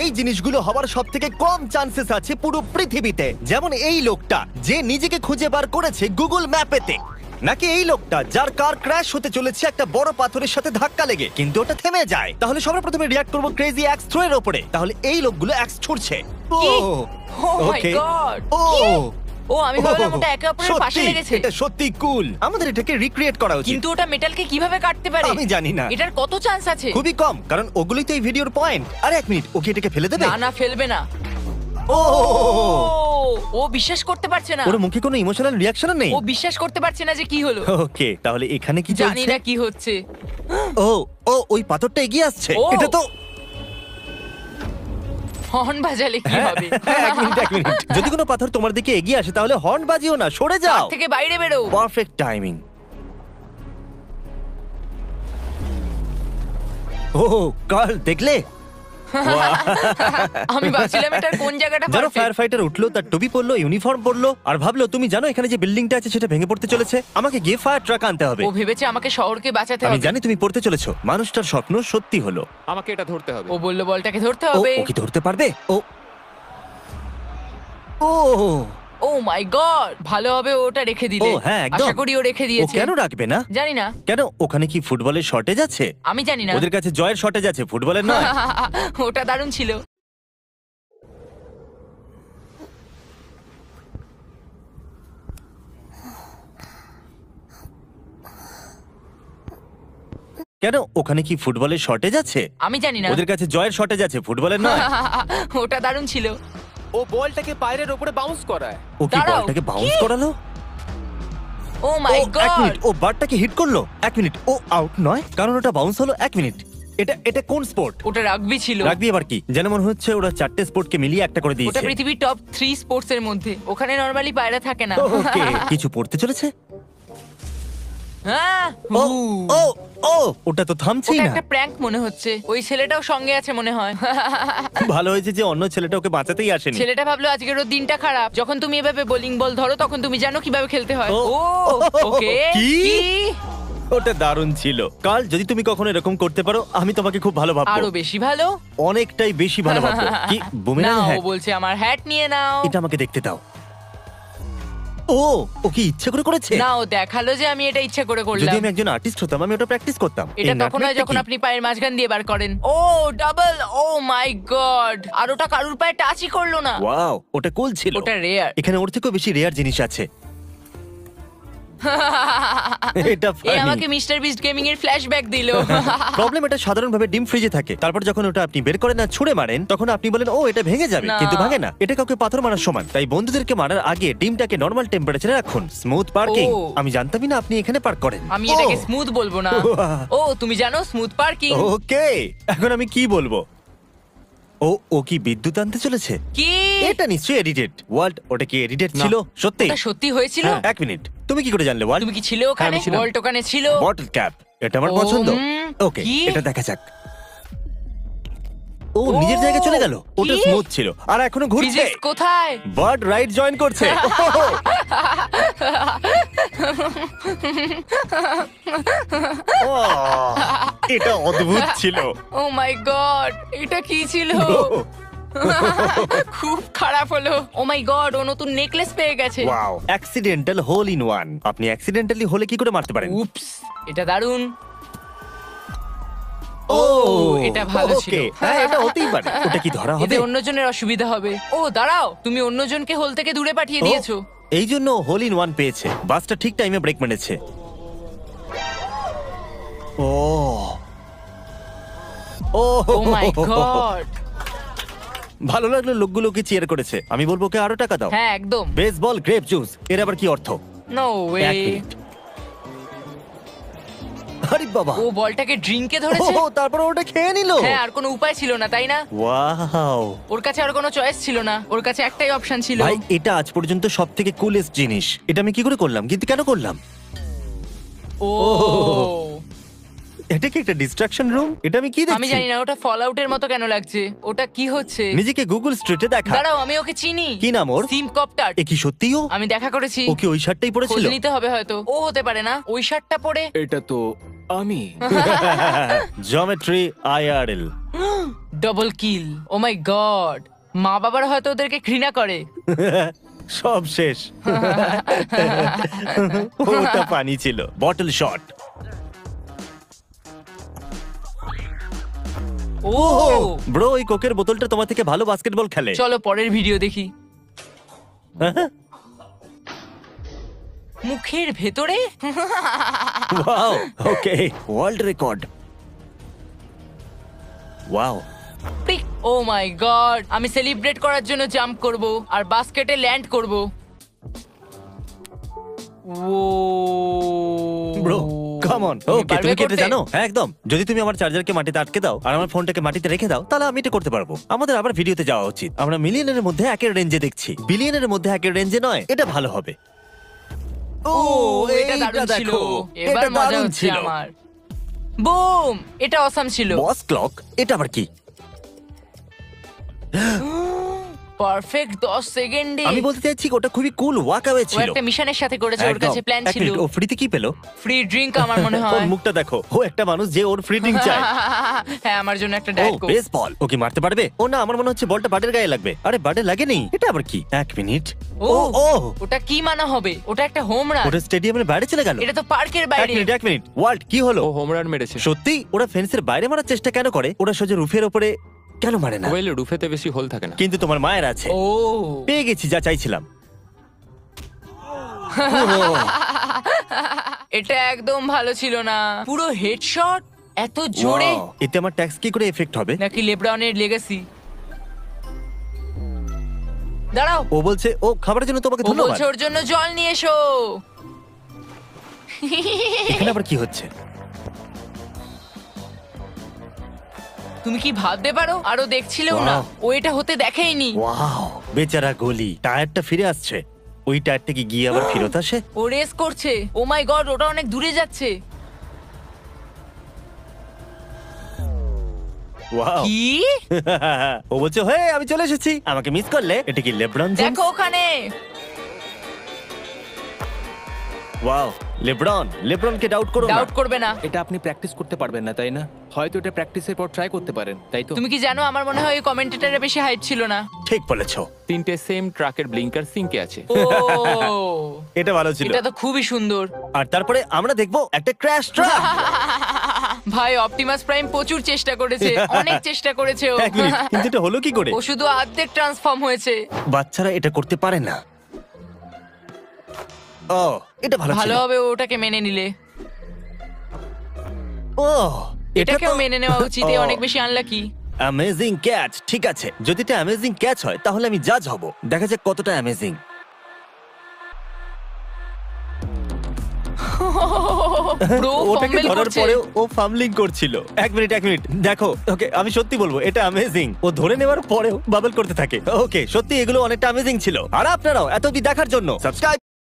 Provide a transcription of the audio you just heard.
এই জিনিসগুলো হবার সব থেকে কম চান্সেস আছে পুরো পৃথিবীতে, যেমন এই লোকটা যে নিজেকে খুঁজে বার করেছে গুগল ম্যাপেতে, নাকি এই লোকটা যার কার ক্র্যাশ হতে চলেছে একটা বড় পাথরের সাথে ধাক্কা লেগে কিন্তু ওটা থেমে যায়। তাহলে সবার প্রথমে রিঅ্যাক্ট করবো ক্রেজি অ্যাক্স থ্রো এর উপরে। তাহলে এই লোকগুলো অ্যাক্স ছুড়ছে। কি? Oh my Okay. God! ও ও আমি ভাবলাম ওটা একে অপরের পাশে সত্যি, লেগেছে। এটা সত্যি কুল। আমাদের এটাকে রিক্রিয়েট করা উচিত। কিন্তু ওটা মেটালকে কিভাবে কাটতে পারে? আমি জানি না। এটার কত চান্স আছে? খুবই কম, কারণ ওগুলোই তো এই ভিডিওর পয়েন্ট। আরে এক মিনিট, ওকে এটাকে ফেলে দেবে? না না, ফেলবে না। ও ও বিশ্বাস করতে পারছে না। ওর মুখে কোনো ইমোশনাল রিঅ্যাকশনও নেই। ও বিশ্বাস করতে পারছে না যে কি হলো। ওকে, তাহলে এখানে কি জানি চলছে? না কি হচ্ছে। ও ও ওই পাথরটা এগিয়ে আসছে। ও! এটা তো হর্ন বাজালে কি হবে? এক মিনিট এক মিনিট, যদি কোনো পাথর তোমার দিকে এগিয়ে আসে তাহলে হর্ন বাজিও না, সরে যাও। তার থেকে বাইরে বেরো। Perfect timing. ও কাল দেখলে? আমি ভাবছিলাম এটার কোন জায়গাটা যারা পারফেক্ট। ফায়ার ফাইটার উঠলো, তার টুপি পরলো, ইউনিফর্ম পরলো, আর ভাবলো তুমি জানো এখানে যে বিল্ডিংটা আছে সেটা ভেঙে পড়তে চলেছে, আমাকে গিয়ে ফায়ার ট্রাক আনতে হবে। ও ভেবেছে আমাকে শহরকে বাঁচাতে আমি হবে। জানি তুমি পড়তে চলেছো। মানুষটার স্বপ্ন সত্যি হলো। আমাকে এটা ধরতে হবে। ও বললো বলটাকে ধরতে ও হবে। ও কি ধরতে পারবে? ও ও ও মাই গড, ভালো হবে ও ওটা রেখে দিলে। ও হ্যাঁ একদম। আশা করি ও রেখে ও দিয়েছে। কেন রাখবে না? জানি না, কেন? ওখানে কি ফুটবলের শর্টেজ আছে? আমি জানি না। ওদের কাছে জয়ের শর্টেজ আছে, ফুটবলের নয়। ওটা দারুণ ছিল। কেন? ওখানে কি ফুটবলের শর্টেজ আছে? আমি জানি না। ওদের কাছে জয়ের শর্টেজ আছে, ফুটবলের নয়। ওটা দারুণ ছিল। ও বলটাকে পায়ের উপরে বাউন্স করায়। ও কি দাঁড়াও, বলটাকে বাউন্স কি? করালো? ও মাই ও, এক গড। মিনিট, ও বারটাকে হিট করলো। এক মিনিট, ও আউট নয় কারণ ওটা বাউন্স হলো। এক মিনিট, এটা এটা কোন স্পোর্ট? ওটা রাগবি ছিল। রাগবি আবার কি? যেন মনে হচ্ছে ওরা চারটে স্পোর্টকে মিলিয়ে একটা করে ওটা দিয়েছে। পৃথিবীর টপ 3 স্পোর্টস এর মধ্যে। ওখানে নরমালি পায়রা থাকে না। ওকে, কিছু পড়তে চলেছে। হ্যাঁ, ও ও ও ওটা তো থামছেই ওটা না। একটা প্র্যাঙ্ক মনে হচ্ছে। ওই ছেলেটাও সঙ্গে আছে মনে হয়। ভালো হয়েছে যে অন্য ছেলেটা ওকে বাঁচাতেই আসেনি। ছেলেটা ভাবলো আজকের ওর দিনটা খারাপ। যখন তুমি এভাবে বোলিং বল ধরো তখন তুমি জানো কিভাবে খেলতে হয়। ও, ও ওকে। কি? কি? ওটা দারুণ ছিল। কাল যদি তুমি কখনো এরকম করতে পারো আমি তোমাকে খুব ভালো ভাববো। আরো বেশি ভালো। অনেকটাই বেশি ভালো ভাববো। কি বুমেরাং নাও, হ্যাট? ও বলছে আমার হ্যাট নিয়ে নাও। এটা আমাকে দেখতে দাও। ও ও কি ইচ্ছে করে করেছে? নাও, দেখালো যে আমি এটা ইচ্ছা করে যদি করলাম। আমি একজন আর্টিস্ট হতাম আমি ওটা প্র্যাকটিস করতাম। এটা এই তখন হয় নাটনাটটা যখন কি? আপনি পায়ের মাঝখান দিয়ে বার করেন। ও ডাবল, ও মাই গড। আর ওটা কারুর পায়ে টাচই করলো না। ওয়াও, ওটা কুল ছিল। ওটা রেয়ার। এখানে ওর থেকেও বেশি রেয়ার জিনিস আছে। এটা এই funny। আমাকে মিস্টার বিস্ট গেমিং এর ফ্ল্যাশব্যাক দিলো। প্রবলেম এটা সাধারণভাবে ডিম ফ্রিজে থাকে, তারপর যখন ওটা আপনি বের করেন না ছুঁড়ে মারেন তখন আপনি বলেন ও এটা ভেঙে যাবে, না। কিন্তু ভাঙে না। এটা কাউকে পাথর মারার সমান। তাই বন্ধুদেরকে মারার আগে ডিমটাকে নরমাল টেম্পারেচারে রাখুন। Smooth parking. ও। আমি জানতামই না আপনি এখানে পার্ক করেন। আমি এটাকে স্মুথ বলবো না। ও তুমি জানো স্মুথ পার্কিং ওকে, এখন আমি কি বলবো? ও ও কি বিদ্যুৎ আনতে চলেছে? কি? এটা নিশ্চয়ই এডিটেড। ওয়ার্ল্ড, ওটা কি এডিটেড ছিল? সত্যি? এটা সত্যি হয়েছিল? হ্যাঁ, এক মিনিট, তুমি কি করে জানলে ওয়ার্ল্ড? তুমি কি ছিলে ওখানে? আমি ছিলাম। বল্ট ওখানে ছিল? বটল ক্যাপ, এটা আমার ও, পছন্দ। হুম, ওকে, কি? এটা দেখা যাক। ও নিজের জায়গায় চলে গেল। ওটা কি? স্মুথ ছিল আর এখনো ঘুরছে। ফিজিক্স কোথায়? বার্ড রাইড জয়েন করছে। এটা অদ্ভুত ছিল। ও মাই গড, এটা কি ছিল? খুব খারাপ হলো। ও মাই গড, ও নতুন নেকলেস পেয়ে গেছে। Wow, accidental hole in one. আপনি অ্যাক্সিডেন্টালি হলে কি করে মারতে পারেন? উপস, এটা দারুণ। ও এটা ভালো ছিল। ওকে, হ্যাঁ এটা হতেই পারে। ওটা কি ধরা হবে? এতে অন্যজনের অসুবিধা হবে। ও দাঁড়াও, তুমি অন্যজনকে হোল থেকে দূরে পাঠিয়ে ও, দিয়েছো। এই জন্য হোল ইন ওয়ান পেয়েছে। বাসটা ঠিক টাইমে ব্রেক মেরেছে। ও ও ও মাই গড। ভালো লাগলো লোকগুলোকে চিয়ার করেছে। আমি বলবো ওকে আরো টাকা দাও। হ্যাঁ একদম। বেসবল গ্রেপ জুস, এর আবার কি অর্থ? No way. এক মিনিট। আরে বাবা, ও বলটাকে ড্রিঙ্কে ধরেছে। ও তারপর ওটা খেয়ে নিল। হ্যাঁ, আর কোনো উপায় ছিল না, তাই না? ওয়াও ওর কাছে আর কোনো চয়েস ছিল না। ওর কাছে একটাই অপশন ছিল। ভাই, এটা আজ পর্যন্ত সবথেকে কুলেস্ট জিনিস। এটা আমি কি করে করলাম, কিন্তু কেন করলাম? ও এটা কি একটা ডিস্ট্রাকশন রুম? এটা আমি কি আমি দেখছি? জানি না ওটা ফল আউটের মতো কেন লাগছে। ওটা কি হচ্ছে? নিজেকে গুগল স্ট্রিটে দেখা। দাঁড়াও, আমি ওকে চিনি। কি নাম ওর? সিম কপ্টার। এ কি সত্যিই ও? আমি দেখা করেছি। ও কি ওই শার্টটাই খোঁজ পরেছিল? নিতে হবে হয়তো। ও হতে পারে না, ওই শার্টটা পরে। এটা তো আমি জিওমেট্রি আইআরএল। ডাবল কিল, ও মাই গড। মা বাবার হয়তো ওদেরকে ঘৃণা করে। সব শেষ। ওটা পানি ছিল। Bottle shot. ও ব্রো, ওই কোকের বোতলটা তোমার থেকে ভালো বাস্কেটবল খেলে। চলো পরের ভিডিও দেখি। মুখের ভেতরে ওয়াও, ওকে, ওয়ার্ল্ড রেকর্ড। ওয়াও, ও মাই গড, আমি সেলিব্রেট করার জন্য জাম্প করব আর বাস্কেটে ল্যান্ড করব। ও ব্রো, কাম অন। ওকে, তুমি কি এটা জানো? হ্যাঁ, একদম। যদি তুমি আমার চার্জারকে মাটিতে আটকে দাও আর আমার ফোনটাকে মাটিতে রেখে দাও, তাহলে আমি এটা করতে পারবো। আমাদের আবার ভিডিওতে যাওয়া উচিত। আমরা মিলিয়নের মধ্যে একের রেঞ্জে দেখছি, বিলিয়নের মধ্যে একের রেঞ্জে নয়। এটা ভালো হবে। ও এটা দারুণ ছিল। দেখো, এবার এটা মজা দারুণ হচ্ছে ছিল। আমার। বুম, এটা অসাম ছিল। বস ক্লক, এটা আবার কি? পারফেক্ট 10 সেকেন্ডে। আমি বলতে চাইছি ওটা খুবই কুল ওয়াকআওয়ে ও ছিল। একটা মিশনের সাথে করেছে, ওর একদম। কাছে প্ল্যান এক ছিল। মিনিট, ও ফ্রিতে কি পেলো? ফ্রি ড্রিঙ্ক আমার মনে ওর হয়। মুখটা দেখো, ও একটা মানুষ যে ওর ফ্রি ড্রিঙ্ক চায়। হ্যাঁ, আমার জন্য একটা ও ডায়েট কোক। বেসবল, ও কি মারতে পারবে? ও না, আমার মনে হচ্ছে বলটা ব্যাটের গায়ে লাগবে। আরে ব্যাটে লাগেনি, এটা আবার কি? এক মিনিট, ও ও ওটা কি মানা হবে? ওটা একটা হোম রান। ওটা স্টেডিয়ামের বাইরে চলে গেল। এটা তো পার্কের এক বাইরে। মিনিট, এক মিনিট, ওয়ার্ল্ড কি হলো? ও হোম রান মেরেছে। সত্যি ওরা ফেন্সের বাইরে মারার চেষ্টা কেন করে? ওরা সোজা রুফের ওপরে কেন মারে না? ওয়েল, রুফেতে বেশি হোল থাকে না। কিন্তু তোমার মায়ের আছে। ও পেয়ে গেছি যা চাইছিলাম। এটা একদম ভালো ছিল না। পুরো হেডশট, এত জোরে। Wow, এতে আমার ট্যাক্স কি করে এফেক্ট হবে? নাকি লেব্রনের লেগাসি? দাঁড়াও, ও বলছে ও খাবারের জন্য তোমাকে ও ধন্যবাদ। বলছে ওর জন্য জল নিয়ে এসো। এখানে আবার কি হচ্ছে? তুমি কি ভাবতে পারো? আরো দেখছিলেও না, Wow. ও এটা হতে দেখেইনি। ওয়াও, বেচারা গলি। টায়ারটা ফিরে আসছে। ওই টায়ারটা কি গিয়ে আবার ফেরত আসে? ও রেস করছে। ও মাই গড, ওটা অনেক দূরে যাচ্ছে। ওয়াও। কি? ও বলছে হে, আমি চলে এসেছি। আমাকে মিস করলে? এটা কি লেব্রন জেমস? দেখো ওখানে। ওয়াও, লেব্রনকে ডাউট করো না। ডাউট করবে না। এটা আপনি প্র্যাকটিস করতে পারবেন না, তাই না? হয়তো এটা প্র্যাকটিসের পর ট্রাই করতে পারেন, তাই তো? তুমি কি জানো, আমার মনে হয় ওই কমেন্টেটরের বেশি হাইট ছিল না। ঠিক বলেছো। 3টে সেম ট্রাকের ব্লিঙ্কার সিঙ্কে আছে। ও এটা ভালো ছিল। এটা তো খুবই সুন্দর। আর তারপরে আমরা দেখবো একটা ক্র্যাশ ট্রাক। ভাই, অপটিমাস প্রাইম প্রচুর চেষ্টা করেছে, অনেক চেষ্টা করেছে ও। এক মিনিট, কিন্তু এটা হলো কি করে? ও শুধু অর্ধেক ট্রান্সফর্ম হয়েছে। বাচ্চারা এটা করতে পারে না। ও, এটা ভালো ছিল। ভালো হবে ও ওটাকে মেনে নিলে। ও, এটাকেও মেনে নেওয়া উচিত, এ অনেক বেশি আনলাকি। Amazing catch. ঠিক আছে, যদি এটা অ্যামেজিং ক্যাচ হয় তাহলে আমি জাজ হব। দেখা যাক কতটা অ্যামেজিং। ব্রো ওটাকে ফাম্বল ধরার করছে। পরেও ও ফাম্বলিং করছিল। এক মিনিট, দেখো, ওকে আমি সত্যি বলবো, এটা অ্যামেজিং। ও ধরে নেওয়ার পরেও বাবল করতে থাকে। ওকে, সত্যি এগুলো অনেকটা অ্যামেজিং ছিল। আর আপনারাও এত অবধি দেখার জন্য সাবস্ক্রাইব